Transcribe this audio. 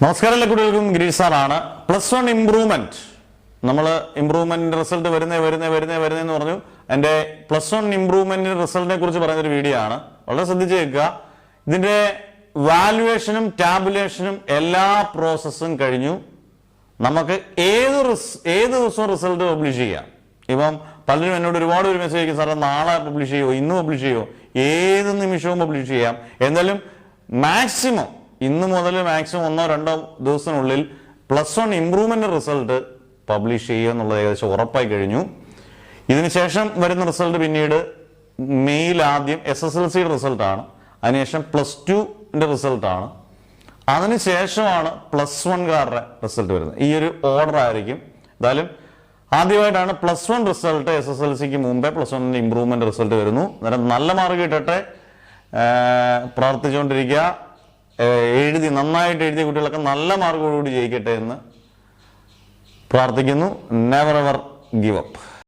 നമസ്കാരം എല്ലാ കുട്ടികൾക്കും ഗിരീഷ് സാറാണ്. +1 ഇംപ്രൂവ്മെന്റ് നമ്മൾ ഇംപ്രൂവ്മെന്റിന്റെ റിസൾട്ട് വരുന്നതെന്ന് പറഞ്ഞു. എൻ്റെ +1 ഇംപ്രൂവ്മെന്റിന്റെ റിസൾട്ടിനെ കുറിച്ച് പറയുന്നൊരു വീഡിയോ ആണ്. വളരെ ശ്രദ്ധിച്ച് കേൾക്കുക. ഇതിന്റെ വാല്യുവേഷനും ടാബുലേഷനും എല്ലാ പ്രോസസ്സും കഴിഞ്ഞു. നമുക്ക് ഏത് ദിവസവും റിസൾട്ട് പബ്ലിഷ് ചെയ്യാം. ഇപ്പം പലരും എന്നോട് ഒരുപാട് ഒരു മെസ്സേജ് അയക്കും, സാറേ നാളെ പബ്ലിഷ് ചെയ്യുമോ, ഇന്ന് പബ്ലിഷ് ചെയ്യുമോ? ഏത് നിമിഷവും പബ്ലിഷ് ചെയ്യാം. എന്തായാലും മാക്സിമം ഇന്ന് മുതൽ മാക്സിമം 1-2 ദിവസത്തിനുള്ളിൽ +1 ഇംപ്രൂവ്മെന്റ് റിസൾട്ട് പബ്ലിഷ് ചെയ്യുക എന്നുള്ളത് ഏകദേശം ഉറപ്പായി കഴിഞ്ഞു. ഇതിനുശേഷം വരുന്ന റിസൾട്ട് പിന്നീട് മെയിൽ ആദ്യം SSLC റിസൾട്ടാണ്, അതിനുശേഷം +2ന്റെ റിസൾട്ടാണ്, അതിനുശേഷമാണ് +1കാരുടെ റിസൾട്ട് വരുന്നത്. ഈ ഒരു ഓർഡർ ആയിരിക്കും. എന്തായാലും ആദ്യമായിട്ടാണ് +1 റിസൾട്ട് SSLCക്ക് മുമ്പേ +1ന്റെ ഇംപ്രൂവ്മെന്റ് റിസൾട്ട് വരുന്നു. അന്നേരം നല്ല മാർക്ക് കിട്ടട്ടെ, പ്രാർത്ഥിച്ചുകൊണ്ടിരിക്കുക. നന്നായിട്ട് എഴുതിയ കുട്ടികളൊക്കെ നല്ല മാർക്കോടുകൂടി ജയിക്കട്ടെ എന്ന് പ്രാർത്ഥിക്കുന്നു. Never ever give up.